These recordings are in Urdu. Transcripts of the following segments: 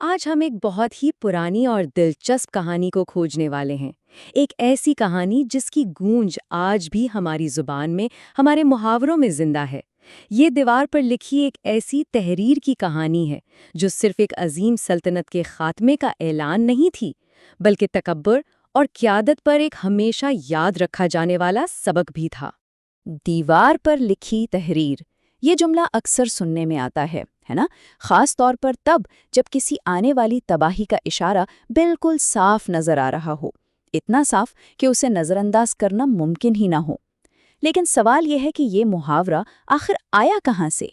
آج ہم ایک بہت ہی پرانی اور دلچسپ کہانی کو کھوجنے والے ہیں۔ ایک ایسی کہانی جس کی گونج آج بھی ہماری زبان میں، ہمارے محاوروں میں زندہ ہے۔ یہ دیوار پر لکھی ایک ایسی تحریر کی کہانی ہے جو صرف ایک عظیم سلطنت کے خاتمے کا اعلان نہیں تھی، بلکہ تکبر اور قیادت پر ایک ہمیشہ یاد رکھا جانے والا سبق بھی تھا۔ دیوار پر لکھی تحریر، یہ جملہ اکثر سننے میں آتا ہے نا؟ خاص طور پر تب جب کسی آنے والی تباہی کا اشارہ بالکل صاف نظر آ رہا ہو، اتنا صاف کہ اسے نظر انداز کرنا ممکن ہی نہ ہو۔ لیکن سوال یہ ہے کہ یہ محاورہ آخر آیا کہاں سے؟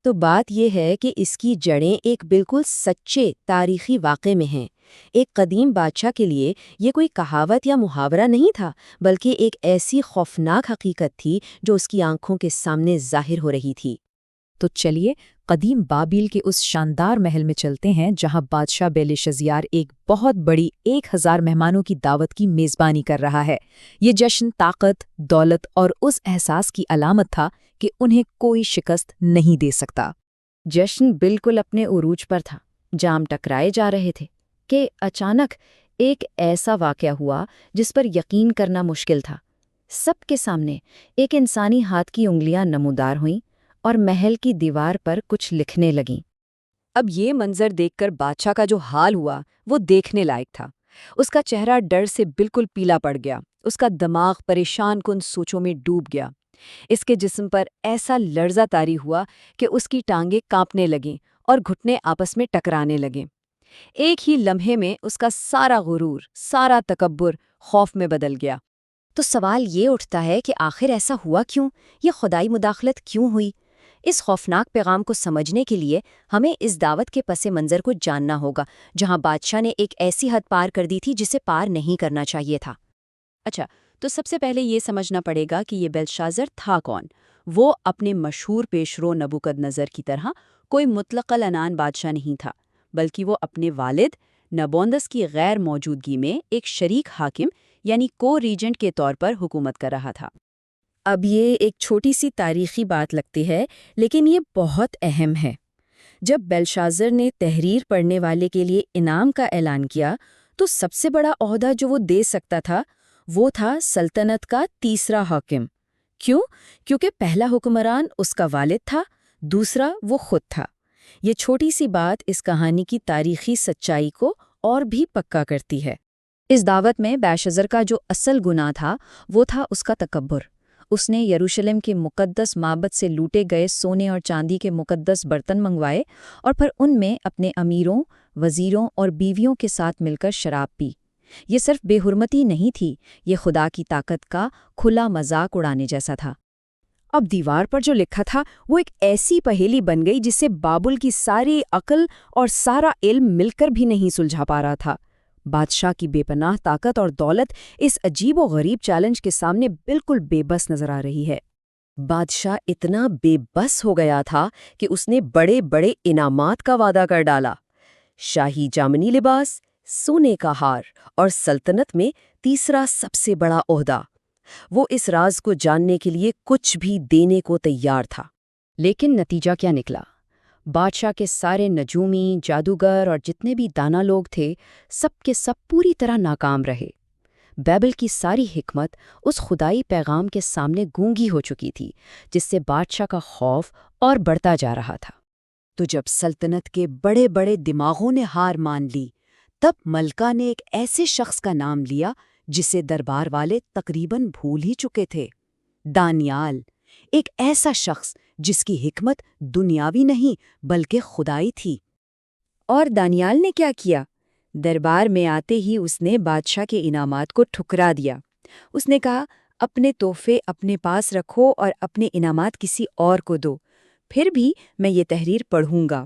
تو بات یہ ہے کہ اس کی جڑیں ایک بالکل سچے تاریخی واقعے میں ہیں۔ ایک قدیم بادشاہ کے لیے یہ کوئی کہاوت یا محاورہ نہیں تھا، بلکہ ایک ایسی خوفناک حقیقت تھی جو اس کی آنکھوں کے سامنے ظاہر ہو رہی تھی۔ تو چلیے قدیم بابل کے اس شاندار محل میں چلتے ہیں جہاں بادشاہ بیلشازر ایک بہت بڑی 1000 مہمانوں کی دعوت کی میزبانی کر رہا ہے۔ یہ جشن طاقت، دولت اور اس احساس کی علامت تھا کہ انہیں کوئی شکست نہیں دے سکتا۔ جشن بالکل اپنے عروج پر تھا، جام ٹکرائے جا رہے تھے کہ اچانک ایک ایسا واقعہ ہوا جس پر یقین کرنا مشکل تھا۔ سب کے سامنے ایک انسانی ہاتھ کی انگلیاں نمودار ہوئیں اور محل کی دیوار پر کچھ لکھنے لگیں۔ اب یہ منظر دیکھ کر بادشاہ کا جو حال ہوا وہ دیکھنے لائق تھا۔ اس کا چہرہ ڈر سے بالکل پیلا پڑ گیا، اس کا دماغ پریشان کن سوچوں میں ڈوب گیا۔ اس کے جسم پر ایسا لرزہ طاری ہوا کہ اس کی ٹانگیں کانپنے لگیں اور گھٹنے آپس میں ٹکرانے لگیں۔ ایک ہی لمحے میں اس کا سارا غرور، سارا تکبر خوف میں بدل گیا۔ تو سوال یہ اٹھتا ہے کہ آخر ایسا ہوا کیوں؟ یہ خدائی مداخلت کیوں ہوئی؟ اس خوفناک پیغام کو سمجھنے کے لیے ہمیں اس دعوت کے پس منظر کو جاننا ہوگا، جہاں بادشاہ نے ایک ایسی حد پار کر دی تھی جسے پار نہیں کرنا چاہیے تھا۔ اچھا، تو سب سے پہلے یہ سمجھنا پڑے گا کہ یہ بیلشازر تھا کون؟ وہ اپنے مشہور پیشرو نبوکدنضر کی طرح کوئی مطلق العنان بادشاہ نہیں تھا، بلکہ وہ اپنے والد نبوندس کی غیر موجودگی میں ایک شریک حاکم یعنی کو ریجنٹ کے طور پر حکومت کر رہا تھا۔ اب یہ ایک چھوٹی سی تاریخی بات لگتی ہے، لیکن یہ بہت اہم ہے۔ جب بیلشازر نے تحریر پڑھنے والے کے لیے انعام کا اعلان کیا تو سب سے بڑا عہدہ جو وہ دے سکتا تھا وہ تھا سلطنت کا تیسرا حاکم۔ کیوں؟ کیونکہ پہلا حکمران اس کا والد تھا، دوسرا وہ خود تھا۔ یہ چھوٹی سی بات اس کہانی کی تاریخی سچائی کو اور بھی پکا کرتی ہے۔ اس دعوت میں بیلشازر کا جو اصل گناہ تھا وہ تھا اس کا تکبر۔ اس نے یروشلم کے مقدس معبد سے لوٹے گئے سونے اور چاندی کے مقدس برتن منگوائے اور پھر ان میں اپنے امیروں، وزیروں اور بیویوں کے ساتھ مل کر شراب پی۔ یہ صرف بے حرمتی نہیں تھی، یہ خدا کی طاقت کا کھلا مذاق اڑانے جیسا تھا۔ اب دیوار پر جو لکھا تھا وہ ایک ایسی پہیلی بن گئی جسے بابل کی ساری عقل اور سارا علم مل کر بھی نہیں سلجھا پا رہا تھا۔ بادشاہ کی بے پناہ طاقت اور دولت اس عجیب و غریب چیلنج کے سامنے بالکل بے بس نظر آ رہی ہے۔ بادشاہ اتنا بے بس ہو گیا تھا کہ اس نے بڑے بڑے انعامات کا وعدہ کر ڈالا، شاہی جامنی لباس، سونے کا ہار اور سلطنت میں تیسرا سب سے بڑا عہدہ۔ وہ اس راز کو جاننے کے لیے کچھ بھی دینے کو تیار تھا۔ لیکن نتیجہ کیا نکلا؟ بادشاہ کے سارے نجومی، جادوگر اور جتنے بھی دانا لوگ تھے، سب کے سب پوری طرح ناکام رہے۔ بابل کی ساری حکمت اس خدائی پیغام کے سامنے گونگی ہو چکی تھی، جس سے بادشاہ کا خوف اور بڑھتا جا رہا تھا۔ تو جب سلطنت کے بڑے بڑے دماغوں نے ہار مان لی، تب ملکہ نے ایک ایسے شخص کا نام لیا جسے دربار والے تقریباً بھول ہی چکے تھے، دانیال۔ ایک ایسا شخص جس کی حکمت دنیاوی نہیں بلکہ خدائی تھی۔ اور دانیال نے کیا کیا؟ دربار میں آتے ہی اس نے بادشاہ کے انعامات کو ٹھکرا دیا۔ اس نے کہا، اپنے تحفے اپنے پاس رکھو اور اپنے انعامات کسی اور کو دو، پھر بھی میں یہ تحریر پڑھوں گا۔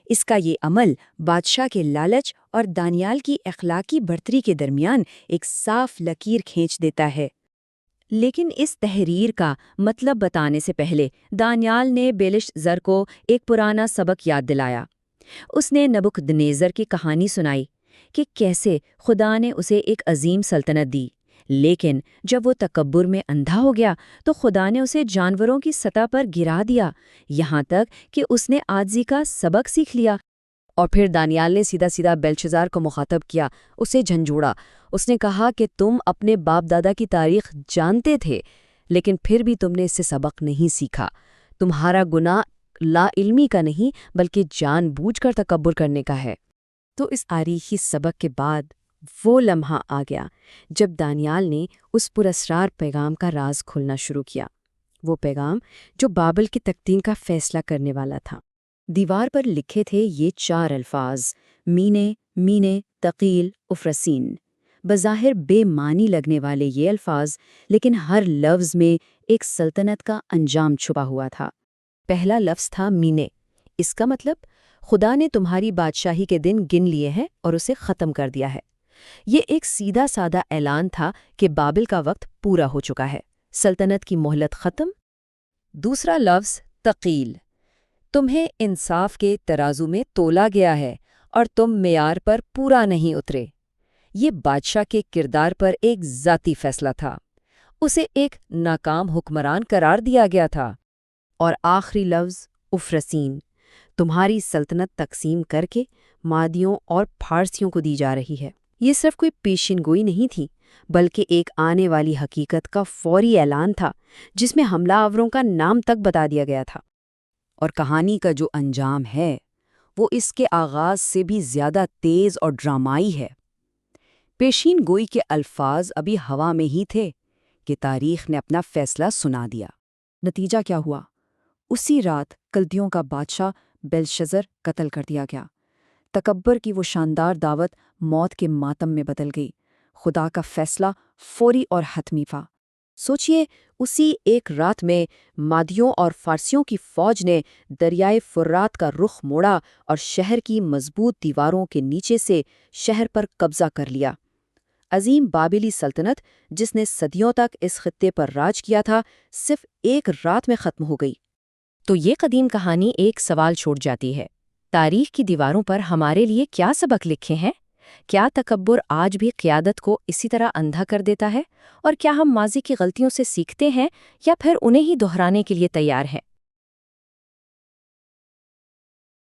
اس کا یہ عمل بادشاہ کے لالچ اور دانیال کی اخلاقی برتری کے درمیان ایک صاف لکیر کھینچ دیتا ہے۔ لیکن اس تحریر کا مطلب بتانے سے پہلے دانیال نے بیلشازر کو ایک پرانا سبق یاد دلایا۔ اس نے نبوکدنیزر کی کہانی سنائی کہ کیسے خدا نے اسے ایک عظیم سلطنت دی، لیکن جب وہ تکبر میں اندھا ہو گیا تو خدا نے اسے جانوروں کی سطح پر گرا دیا، یہاں تک کہ اس نے عاجزی کا سبق سیکھ لیا۔ اور پھر دانیال نے سیدھا سیدھا بیلشزار کو مخاطب کیا، اسے جھنجھوڑا۔ اس نے کہا کہ تم اپنے باپ دادا کی تاریخ جانتے تھے، لیکن پھر بھی تم نے اس سے سبق نہیں سیکھا۔ تمہارا گناہ لا علمی کا نہیں بلکہ جان بوجھ کر تکبر کرنے کا ہے۔ تو اس تاریخی سبق کے بعد وہ لمحہ آ گیا جب دانیال نے اس پراسرار پیغام کا راز کھولنا شروع کیا، وہ پیغام جو بابل کی تقدیر کا فیصلہ کرنے والا تھا۔ دیوار پر لکھے تھے یہ 4 الفاظ: مینے، مینے، تقیل، افرسین۔ بظاہر بے معنی لگنے والے یہ الفاظ، لیکن ہر لفظ میں ایک سلطنت کا انجام چھپا ہوا تھا۔ پہلا لفظ تھا مینے۔ اس کا مطلب خدا نے تمہاری بادشاہی کے دن گن لیے ہیں اور اسے ختم کر دیا ہے۔ یہ ایک سیدھا سادہ اعلان تھا کہ بابل کا وقت پورا ہو چکا ہے، سلطنت کی مہلت ختم۔ دوسرا لفظ تقیل۔ تمہیں انصاف کے ترازو میں تولا گیا ہے اور تم معیار پر پورا نہیں اترے۔ یہ بادشاہ کے کردار پر ایک ذاتی فیصلہ تھا، اسے ایک ناکام حکمران قرار دیا گیا تھا۔ اور آخری لفظ افرسین۔ تمہاری سلطنت تقسیم کر کے مادیوں اور پھارسیوں کو دی جا رہی ہے۔ یہ صرف کوئی پیشین گوئی نہیں تھی، بلکہ ایک آنے والی حقیقت کا فوری اعلان تھا جس میں حملہ آوروں کا نام تک بتا دیا گیا تھا۔ اور کہانی کا جو انجام ہے وہ اس کے آغاز سے بھی زیادہ تیز اور ڈرامائی ہے۔ پیشین گوئی کے الفاظ ابھی ہوا میں ہی تھے کہ تاریخ نے اپنا فیصلہ سنا دیا۔ نتیجہ کیا ہوا؟ اسی رات کلدیوں کا بادشاہ بیلشزر قتل کر دیا گیا۔ تکبر کی وہ شاندار دعوت موت کے ماتم میں بدل گئی۔ خدا کا فیصلہ فوری اور حتمی تھا۔ سوچئے، اسی ایک رات میں مادیوں اور فارسیوں کی فوج نے دریائے فرات کا رخ موڑا اور شہر کی مضبوط دیواروں کے نیچے سے شہر پر قبضہ کر لیا۔ عظیم بابلی سلطنت جس نے صدیوں تک اس خطے پر راج کیا تھا، صرف ایک رات میں ختم ہو گئی۔ تو یہ قدیم کہانی ایک سوال چھوڑ جاتی ہے، تاریخ کی دیواروں پر ہمارے لیے کیا سبق لکھے ہیں؟ کیا تکبر آج بھی قیادت کو اسی طرح اندھا کر دیتا ہے؟ اور کیا ہم ماضی کی غلطیوں سے سیکھتے ہیں یا پھر انہیں ہی دہرانے کے لیے تیار ہیں؟